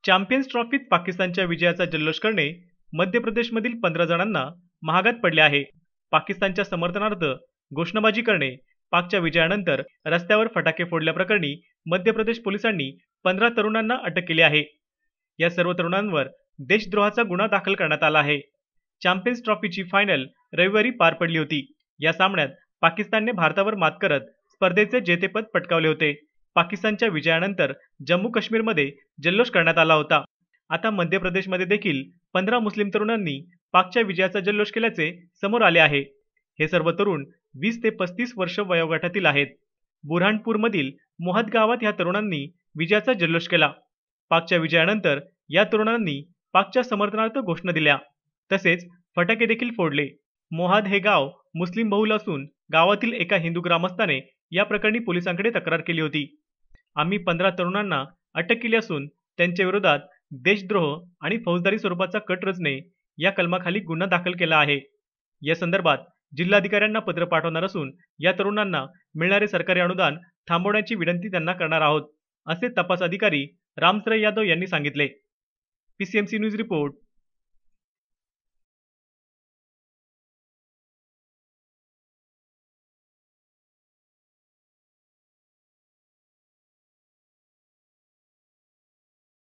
Champions ट्रॉफीत पाकिस्तानच्या विजयाचा जल्लोष करणे मध्य प्रदेशमधील 15 जणांना महागात पडले आहे. पाकिस्तानच्या समर्थनार्थ घोषणाबाजी करणे, पाकच्या विजयानंतर रस्त्यावर फटाके फोडल्याप्रकरणी मध्य प्रदेश पोलिसांनी 15 तरुणांना अटक केली आहे. या सर्व तरुणांवर देशद्रोहाचा गुन्हा दाखल करण्यात आला आहे. चॅम्पियन्स ट्रॉफीची फायनल रविवारी पार पडली होती. या सामन्यात पाकिस्तानने भारतावर मात करत स्पर्धेचे जेतेपद पटकावले होते. पाकिस्तानच्या विजयानंतर जम्मू काश्मीरमध्ये जल्लोष करण्यात आला होता. आता मध्य प्रदेशमध्ये देखील 15 मुस्लिम तरुणांनी पाकच्या विजयाचा जल्लोष केल्याचे समोर आले आहे. हे सर्व तरुण 20 ते 35 वर्ष वयोगटातील आहेत. बुरहानपूरमधील मोहद गावात या तरुणांनी विजयाचा जल्लोष केला. पाकच्या विजयानंतर या तरुणांनी पाकच्या समर्थनार्थ घोषणा दिल्या, तसेच फटाके देखील फोडले. मोहाद हे गाव मुस्लिम बहुल असून गावातील एका हिंदू ग्रामस्थाने या प्रकरणी पोलिसांकडे तक्रार केली होती. आम्ही 15 तरुणांना अटक केली असून त्यांच्या विरोधात देशद्रोह आणि फौजदारी स्वरूपाचा कट रचणे या कलमाखाली गुन्हा दाखल केला आहे. या संदर्भात जिल्हाधिकाऱ्यांना पत्र पाठवणार असून या तरुणांना मिळणारे सरकारी अनुदान थांबवण्याची विनंती त्यांना करणार आहोत, असे तपास अधिकारी रामसरई यादव यांनी सांगितले. PCMC news report.